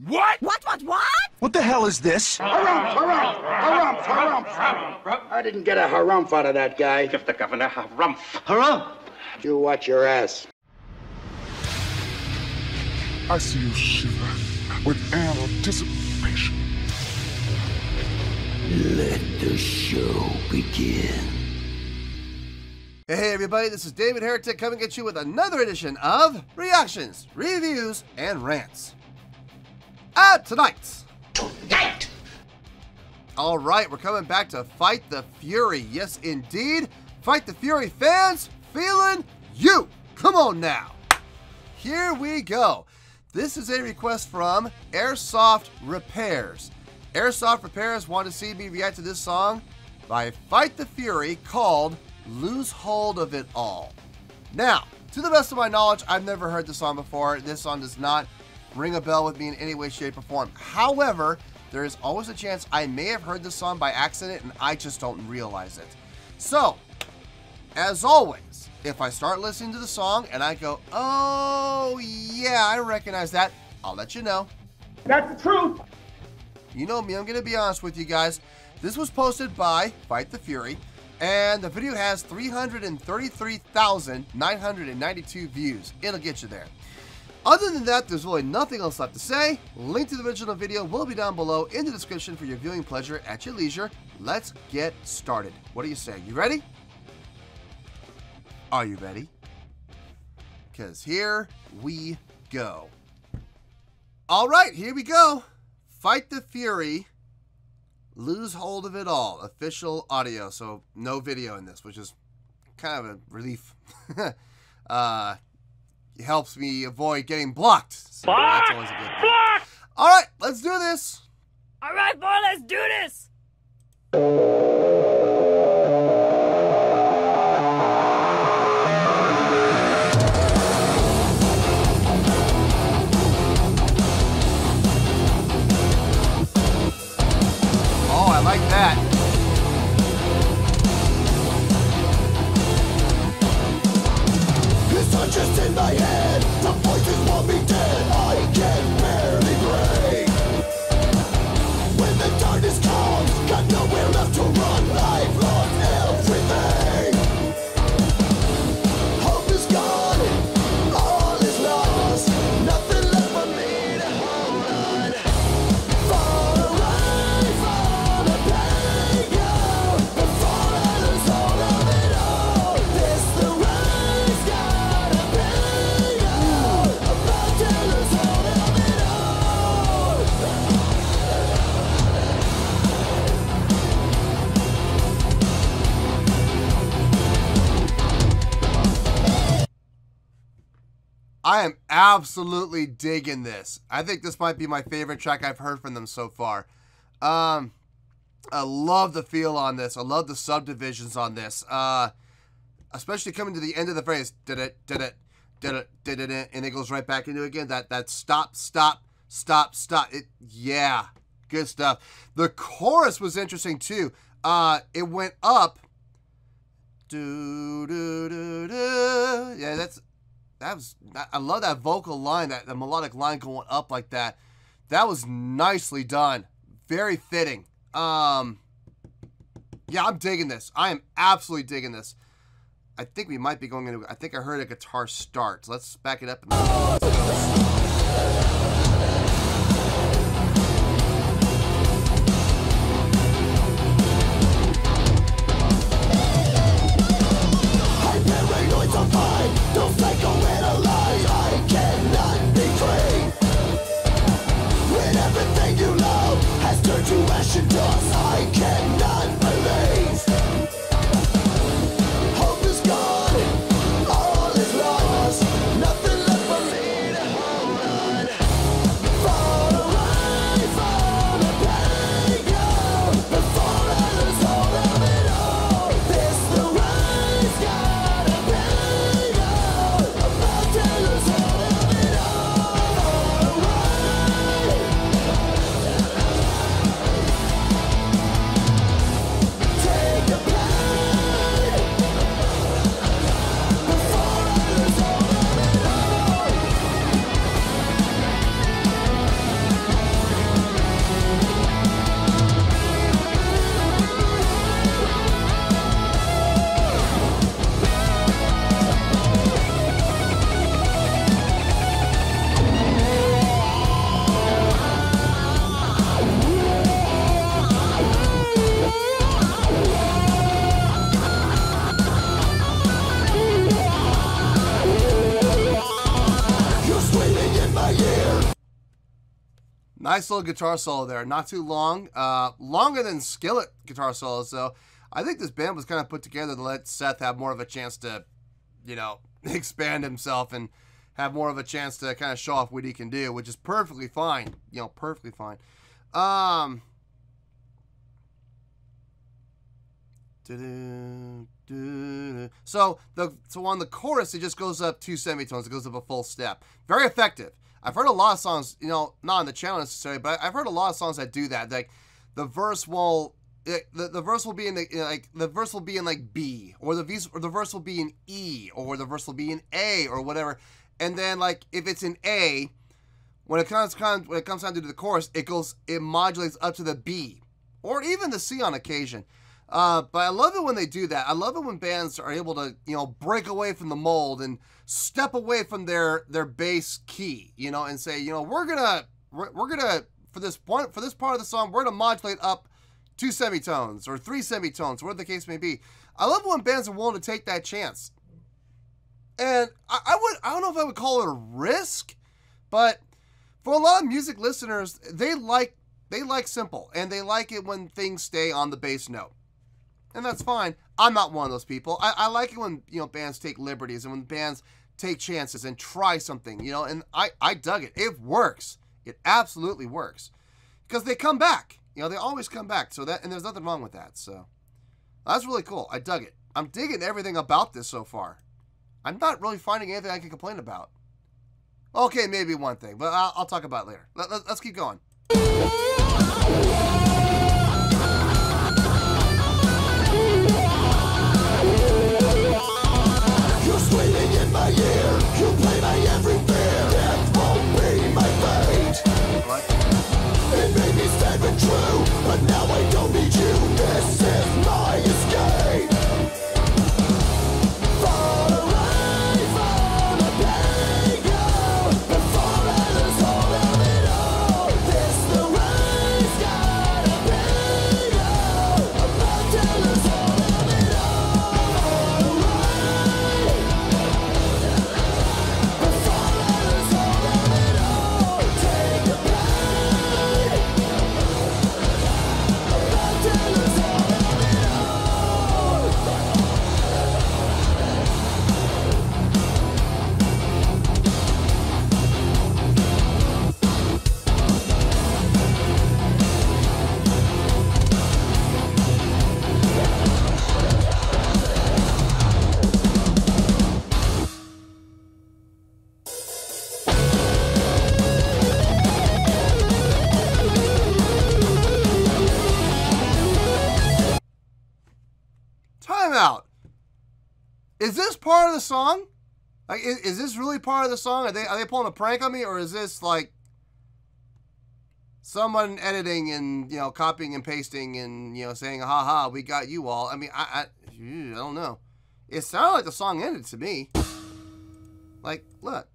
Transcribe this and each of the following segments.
What? What? What the hell is this? Harumph. I didn't get a harumph out of that guy. Give the governor harumph. Harumph? You watch your ass. I see you shiver with anticipation. Let the show begin. Hey everybody, this is David Heretic coming at you with another edition of Reactions, Reviews, and Rants. Tonight! Alright, we're coming back to Fight the Fury. Yes, indeed. Fight the Fury fans, feeling you. Come on now. Here we go. This is a request from Airsoft Repairs. Airsoft Repairs want to see me react to this song by Fight the Fury called Lose Hold of It All. Now, to the best of my knowledge, I've never heard this song before. This song does not ring a bell with me in any way, shape, or form. However, there is always a chance I may have heard this song by accident and I just don't realize it. So, as always, if I start listening to the song and I go, oh yeah, I recognize that, I'll let you know. That's the truth. You know me, I'm going to be honest with you guys. This was posted by Fight the Fury, and the video has 333,992 views. It'll get you there. Other than that, there's really nothing else left to say. Link to the original video will be down below in the description for your viewing pleasure at your leisure. Let's get started. What do you say? You ready? Are you ready? Because here we go. All right, here we go. Fight the Fury, Lose Hold of It All. Official audio, so no video in this, which is kind of a relief. It helps me avoid getting blocked. So that's always a good thing. All right, let's do this. All right, boy, let's do this. Oh, I like that. It's not just in my head, the voices want me dead. I can barely breathe. When the darkness comes, got nowhere left to run. I've lost everything. Hope is gone, all is lost. Nothing left for me to hold on. Far away from the pain, yeah. Before I lose hold of it all. This the race gotta be, yeah. About to lose hold of it all. I am absolutely digging this. I think this might be my favorite track I've heard from them so far. I love the feel on this. I love the subdivisions on this. Especially coming to the end of the phrase, did it, and it goes right back into it again. That stop. Yeah, good stuff. The chorus was interesting too. It went up. Yeah, I love that vocal line, that the melodic line going up like that. That was nicely done. Very fitting. Yeah, I'm digging this. I am absolutely digging this. I think we might be going into, I think I heard a guitar start. So let's back it up. Don't psycho and a lie, I cannot be free. When everything you love has turned to ash and dust, I cannot believe. Hope is gone, all is lost. Nothing left for me to hold on. Nice little guitar solo there. Not too long. Longer than Skillet guitar solos, so I think this band was kind of put together to let Seth have more of a chance to, you know, expand himself and have more of a chance to kind of show off what he can do, which is perfectly fine. You know, perfectly fine. So on the chorus, it just goes up 2 semitones. It goes up a full step. Very effective. I've heard a lot of songs, you know, not on the channel necessarily, but I've heard a lot of songs that do that. Like the verse will, the verse will be in the verse will be in like B, or the verse will be in E, or the verse will be in A, or whatever. And then like if it's in A, when it comes down to the chorus, it modulates up to the B, or even the C on occasion. But I love it when they do that. I love it when bands are able to, you know, break away from the mold and step away from their bass key, you know, and say, you know, we're gonna for this part of the song, we're gonna modulate up 2 semitones or 3 semitones, whatever the case may be. I love it when bands are willing to take that chance. And I don't know if I would call it a risk, but for a lot of music listeners, they like simple, and they like it when things stay on the bass note. And that's fine. I'm not one of those people. I like it when, you know, bands take liberties and when bands take chances and try something, you know, and I dug it. It works. It absolutely works. Because they come back. You know, they always come back. So that, and there's nothing wrong with that. So that's really cool. I dug it. I'm digging everything about this so far. I'm not really finding anything I can complain about. Okay, maybe one thing, but I'll talk about it later. Let's keep going. You're screaming in my ear. You play my every fear. Death won't be my fate. What? It may be sad and true, but now I don't need you. This is my escape. Far away from the pain, go before I lose hold of it all. This the race gotta be, go about to lose hold of it all. Before I lose hold of it all, take the pain. About to lose hold of it all. Time out. Is this part of the song? Like, is this really part of the song? Are they pulling a prank on me, or is this like someone editing and, you know, copying and pasting and, you know, saying, "Ha ha, we got you all"? I mean, I don't know. It sounded like the song ended to me. Like, look.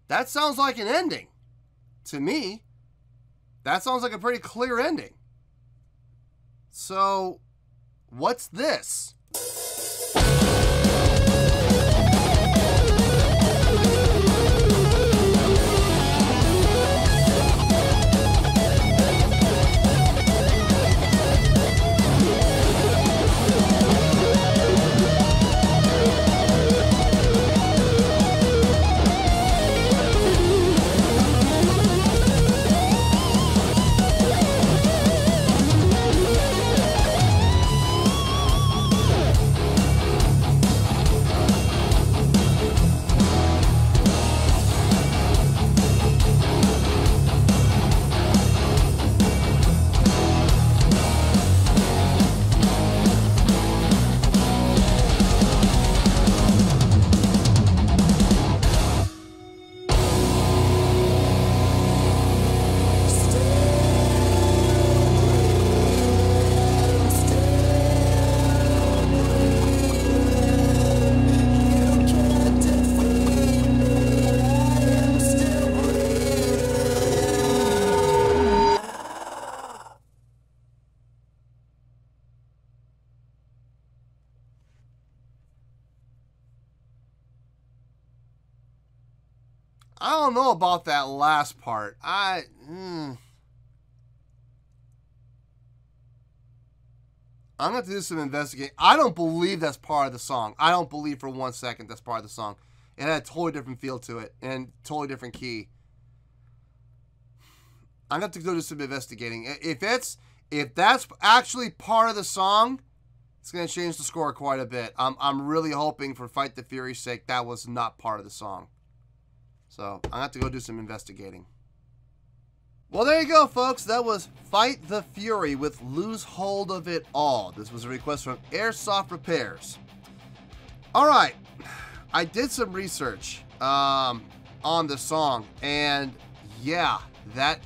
That sounds like an ending. To me, that sounds like a pretty clear ending. So, what's this? I don't know about that last part. I'm going to have to do some investigating. I don't believe that's part of the song. I don't believe for 1 second that's part of the song. It had a totally different feel to it and totally different key. I'm going to have to go do some investigating. If that's actually part of the song, it's going to change the score quite a bit. I'm really hoping, for Fight the Fury's sake, that was not part of the song. So I'm going to have to go do some investigating. Well, there you go, folks. That was Fight the Fury with Lose Hold of It All. This was a request from Airsoft Repairs. All right. I did some research on the song, and yeah, that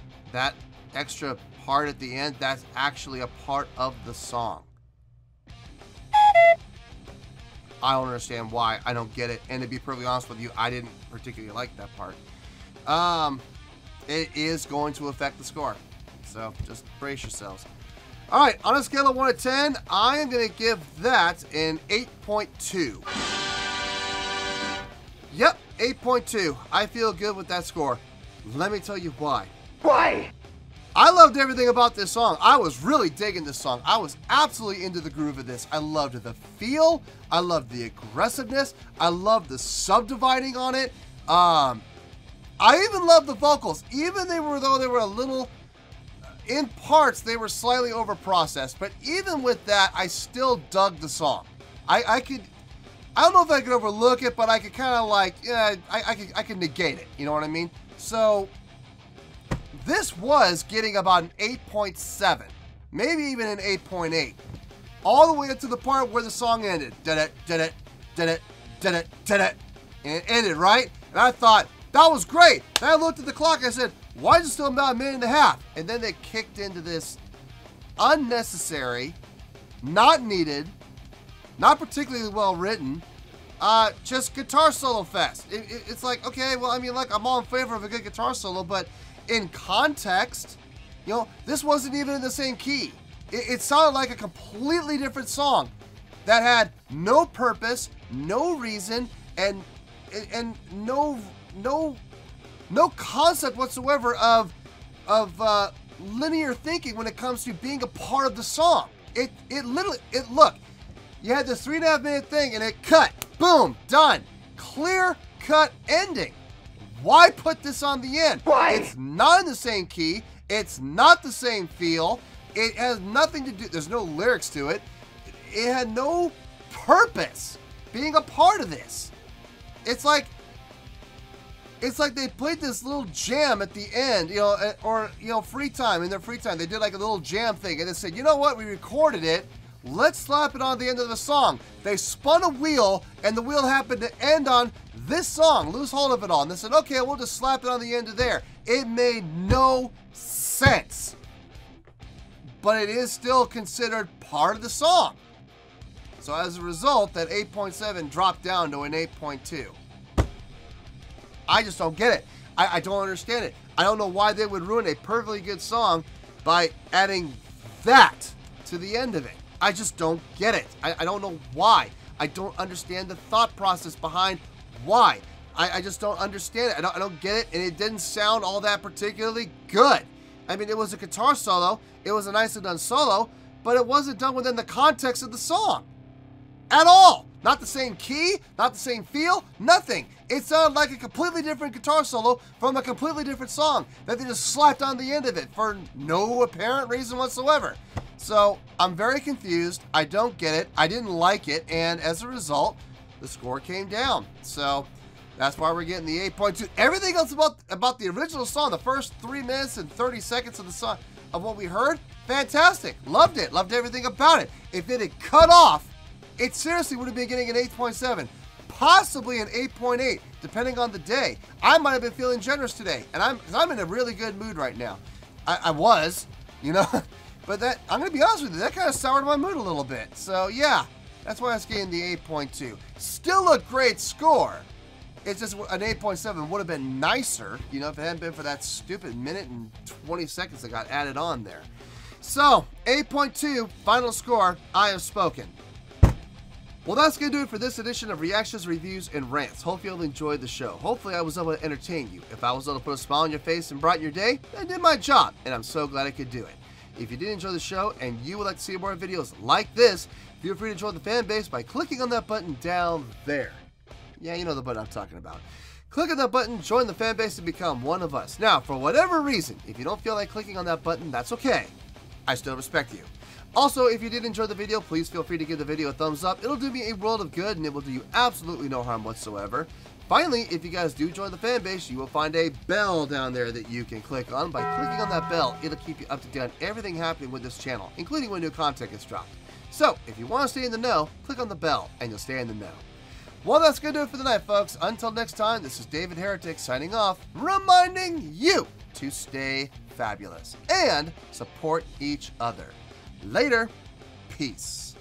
extra part at the end, that's actually a part of the song. I don't understand why. I don't get it. And to be perfectly honest with you, I didn't particularly like that part. It is going to affect the score. So just brace yourselves. All right, on a scale of 1 to 10, I am going to give that an 8.2. Yep, 8.2. I feel good with that score. Let me tell you why. Why? I loved everything about this song. I was really digging this song. I was absolutely into the groove of this. I loved the feel. I loved the aggressiveness. I loved the subdividing on it. I even loved the vocals. Even though they were a little, in parts, they were slightly over-processed. But even with that, I still dug the song. I don't know if I could overlook it, but I could kind of like, yeah, I could negate it. You know what I mean? So this was getting about an 8.7, maybe even an 8.8, all the way up to the part where the song ended. Did it, and it ended, right? And I thought, that was great. Then I looked at the clock, I said, why is it still about a minute and a half? And then they kicked into this unnecessary, not needed, not particularly well written, just guitar solo fest. It's like, okay, well, I mean, look, I'm all in favor of a good guitar solo, but in context, you know, this wasn't even in the same key. It sounded like a completely different song that had no purpose, no reason, and no concept whatsoever of linear thinking when it comes to being a part of the song. It literally, look, you had this 3.5 minute thing and it cut, boom, done, clear cut ending. Why put this on the end? Why? It's not in the same key. It's not the same feel. It has nothing to do, there's no lyrics to it. It had no purpose being a part of this. It's like they played this little jam at the end, you know, or, you know, free time, in their free time. They did like a little jam thing and they said, you know what, we recorded it. Let's slap it on the end of the song. They spun a wheel and the wheel happened to end on this song, Lose Hold of It All. And they said, okay, we'll just slap it on the end of there. It made no sense. But it is still considered part of the song. So as a result, that 8.7 dropped down to an 8.2. I just don't get it. I don't understand it. I don't know why they would ruin a perfectly good song by adding that to the end of it. I just don't get it. I don't know why. I don't understand the thought process behind why. I just don't understand it. I don't get it, and it didn't sound all that particularly good. I mean, it was a guitar solo. It was a nicely done solo, but it wasn't done within the context of the song at all. Not the same key, not the same feel, nothing. It sounded like a completely different guitar solo from a completely different song that they just slapped on the end of it for no apparent reason whatsoever. So I'm very confused. I don't get it. I didn't like it, and as a result, the score came down. So that's why we're getting the 8.2. Everything else about the original song, the first 3 minutes and 30 seconds of the song, of what we heard, fantastic. Loved it. Loved everything about it. If it had cut off, it seriously would have been getting an 8.7, possibly an 8.8, depending on the day. I might have been feeling generous today, and I'm in a really good mood right now. I was, you know, but that, I'm going to be honest with you, that kind of soured my mood a little bit. So yeah, that's why I was getting the 8.2. Still a great score. It's just an 8.7 would have been nicer, you know, if it hadn't been for that stupid minute and 20 seconds that got added on there. So 8.2, final score, I have spoken. Well, that's going to do it for this edition of Reactions, Reviews, and Rants. Hope you all enjoyed the show. Hopefully I was able to entertain you. If I was able to put a smile on your face and brighten your day, I did my job, and I'm so glad I could do it. If you did enjoy the show and you would like to see more videos like this, feel free to join the fan base by clicking on that button down there. Yeah, you know the button I'm talking about. Click on that button, join the fan base, and become one of us. Now, for whatever reason, if you don't feel like clicking on that button, that's okay. I still respect you. Also, if you did enjoy the video, please feel free to give the video a thumbs up. It'll do me a world of good, and it will do you absolutely no harm whatsoever. Finally, if you guys do join the fan base, you will find a bell down there that you can click on. By clicking on that bell, it'll keep you up to date on everything happening with this channel, including when new content gets dropped. So, if you want to stay in the know, click on the bell, and you'll stay in the know. Well, that's going to do it for the night, folks. Until next time, this is David Heretic signing off, reminding you to stay fabulous and support each other. Later. Peace.